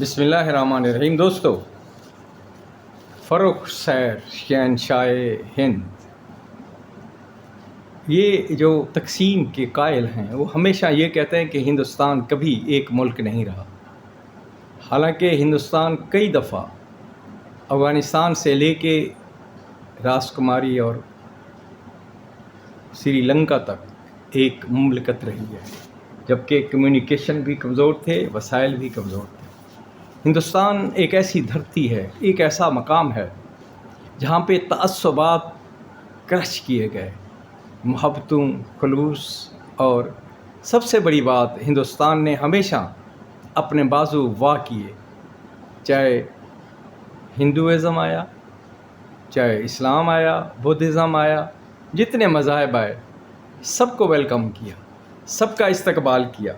بسم اللہ الرحمن الرحیم۔ دوستو، فروخ سیر شہنشاہ ہند یہ جو تقسیم کے قائل ہیں وہ ہمیشہ یہ کہتے ہیں کہ ہندوستان کبھی ایک ملک نہیں رہا، حالانکہ ہندوستان کئی دفعہ افغانستان سے لے کے راس کماری اور سری لنکا تک ایک مملکت رہی ہے، جبکہ کمیونیکیشن بھی کمزور تھے، وسائل بھی کمزور تھے۔ ہندوستان ایک ایسی دھرتی ہے، ایک ایسا مقام ہے جہاں پہ تعصبات کرش کیے گئے، محبتوں، خلوص، اور سب سے بڑی بات، ہندوستان نے ہمیشہ اپنے بازو وا کیے، چاہے ہندوازم آیا، چاہے اسلام آیا، بدھزم آیا، جتنے مذاہب آئے سب کو ویلکم کیا، سب کا استقبال کیا۔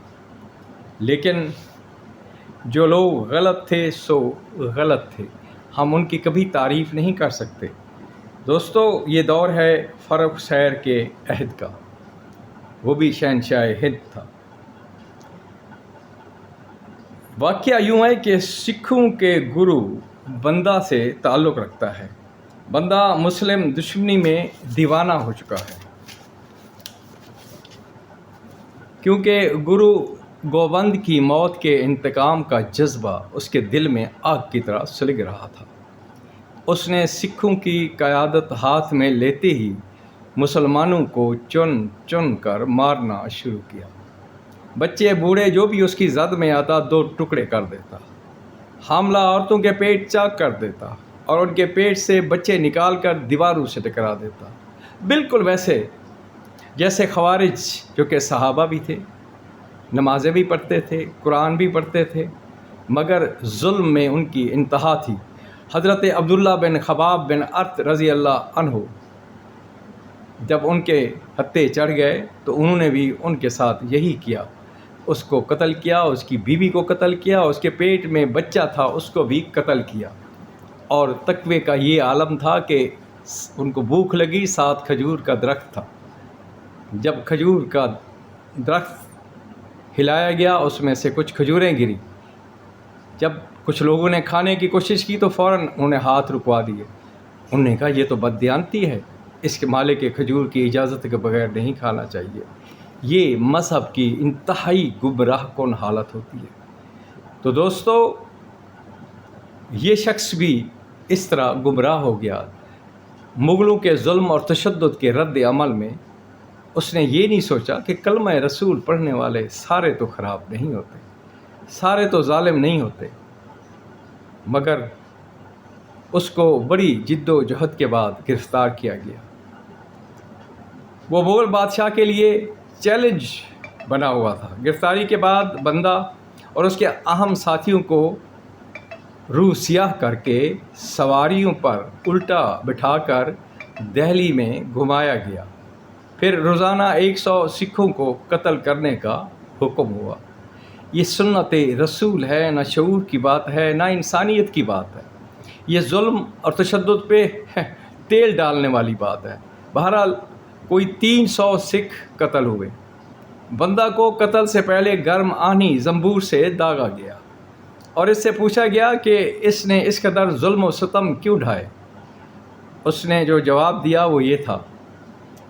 لیکن جو لوگ غلط تھے سو غلط تھے، ہم ان کی کبھی تعریف نہیں کر سکتے۔ دوستو، یہ دور ہے فروخ سیر کے عہد کا، وہ بھی شہنشاہ ہند تھا۔ واقعہ یوں ہے کہ سکھوں کے گرو بندہ سے تعلق رکھتا ہے۔ بندہ مسلم دشمنی میں دیوانہ ہو چکا ہے، کیونکہ گرو گوبند کی موت کے انتقام کا جذبہ اس کے دل میں آگ کی طرح سلگ رہا تھا۔ اس نے سکھوں کی قیادت ہاتھ میں لیتے ہی مسلمانوں کو چن چن کر مارنا شروع کیا۔ بچے بوڑھے جو بھی اس کی زد میں آتا دو ٹکڑے کر دیتا، حاملہ عورتوں کے پیٹ چاک کر دیتا اور ان کے پیٹ سے بچے نکال کر دیواروں سے ٹکرا دیتا، بالکل ویسے جیسے خوارج، جو کہ صحابہ بھی تھے، نمازیں بھی پڑھتے تھے، قرآن بھی پڑھتے تھے، مگر ظلم میں ان کی انتہا تھی۔ حضرت عبداللہ بن خباب بن ارت رضی اللہ عنہ جب ان کے ہتھے چڑھ گئے تو انہوں نے بھی ان کے ساتھ یہی کیا، اس کو قتل کیا، اس کی بیوی کو قتل کیا، اس کے پیٹ میں بچہ تھا اس کو بھی قتل کیا۔ اور تقوی کا یہ عالم تھا کہ ان کو بھوک لگی، ساتھ کھجور کا درخت تھا، جب کھجور کا درخت ہلایا گیا اس میں سے کچھ کھجوریں گری، جب کچھ لوگوں نے کھانے کی کوشش کی تو فوراً انہوں نے ہاتھ رکوا دیے۔ انہوں نے کہا یہ تو بددیانتی ہے، اس کے مالک کے کھجور کی اجازت کے بغیر نہیں کھانا چاہیے۔ یہ مذہب کی انتہائی گمراہ کن حالت ہوتی ہے۔ تو دوستو، یہ شخص بھی اس طرح گمراہ ہو گیا۔ مغلوں کے ظلم اور تشدد کے رد عمل میں اس نے یہ نہیں سوچا کہ کلمہ رسول پڑھنے والے سارے تو خراب نہیں ہوتے، سارے تو ظالم نہیں ہوتے، مگر اس کو بڑی جد و جہد کے بعد گرفتار کیا گیا۔ وہ مغل بادشاہ کے لیے چیلنج بنا ہوا تھا۔ گرفتاری کے بعد بندہ اور اس کے اہم ساتھیوں کو روح سیاہ کر کے سواریوں پر الٹا بٹھا کر دہلی میں گھمایا گیا۔ پھر روزانہ 100 سکھوں کو قتل کرنے کا حکم ہوا۔ یہ سنت رسول ہے، نہ شعور کی بات ہے، نہ انسانیت کی بات ہے، یہ ظلم اور تشدد پہ تیل ڈالنے والی بات ہے۔ بہرحال کوئی 300 سکھ قتل ہوئے۔ بندہ کو قتل سے پہلے گرم آہنی زنبور سے داغا گیا اور اس سے پوچھا گیا کہ اس نے اس قدر ظلم و ستم کیوں ڈھائے۔ اس نے جو جواب دیا وہ یہ تھا،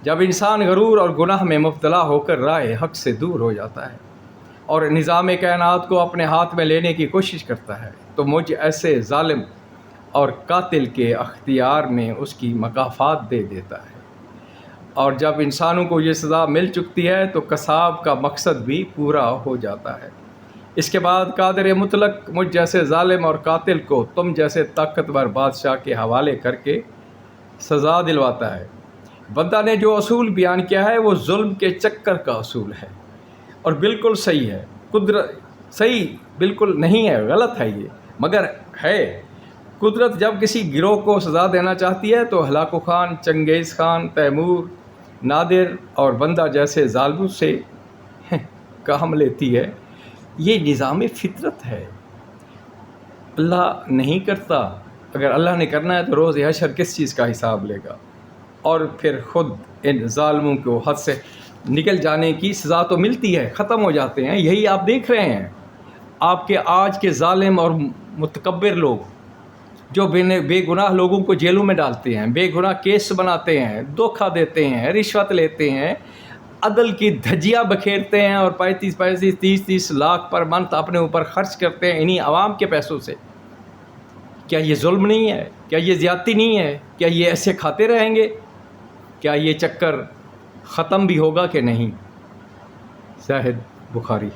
جب انسان غرور اور گناہ میں مبتلا ہو کر راہ حق سے دور ہو جاتا ہے اور نظام کائنات کو اپنے ہاتھ میں لینے کی کوشش کرتا ہے تو مجھ ایسے ظالم اور قاتل کے اختیار میں اس کی مکافات دے دیتا ہے۔ اور جب انسانوں کو یہ سزا مل چکتی ہے تو قصاب کا مقصد بھی پورا ہو جاتا ہے۔ اس کے بعد قادر مطلق مجھ جیسے ظالم اور قاتل کو تم جیسے طاقتور بادشاہ کے حوالے کر کے سزا دلواتا ہے۔ بندہ نے جو اصول بیان کیا ہے وہ ظلم کے چکر کا اصول ہے اور بالکل صحیح ہے۔ قدرت صحیح بالکل نہیں ہے، غلط ہے یہ، مگر ہے۔ قدرت جب کسی گروہ کو سزا دینا چاہتی ہے تو ہلاکو خان، چنگیز خان، تیمور، نادر اور بندہ جیسے ظالموں سے کام لیتی ہے۔ یہ نظام فطرت ہے، اللہ نہیں کرتا۔ اگر اللہ نے کرنا ہے تو روز حشر کس چیز کا حساب لے گا؟ اور پھر خود ان ظالموں کو حد سے نکل جانے کی سزا تو ملتی ہے، ختم ہو جاتے ہیں۔ یہی آپ دیکھ رہے ہیں، آپ کے آج کے ظالم اور متکبر لوگ جو بے گناہ لوگوں کو جیلوں میں ڈالتے ہیں، بے گناہ کیس بناتے ہیں، دھوکہ دیتے ہیں، رشوت لیتے ہیں، عدل کی دھجیاں بکھیرتے ہیں اور 35 لاکھ پر منتھ اپنے اوپر خرچ کرتے ہیں انہی عوام کے پیسوں سے، کیا یہ ظلم نہیں ہے؟ کیا یہ زیادتی نہیں ہے؟ کیا یہ ایسے کھاتے رہیں گے؟ کیا یہ چکر ختم بھی ہوگا کہ نہیں؟ شاہد بخاری۔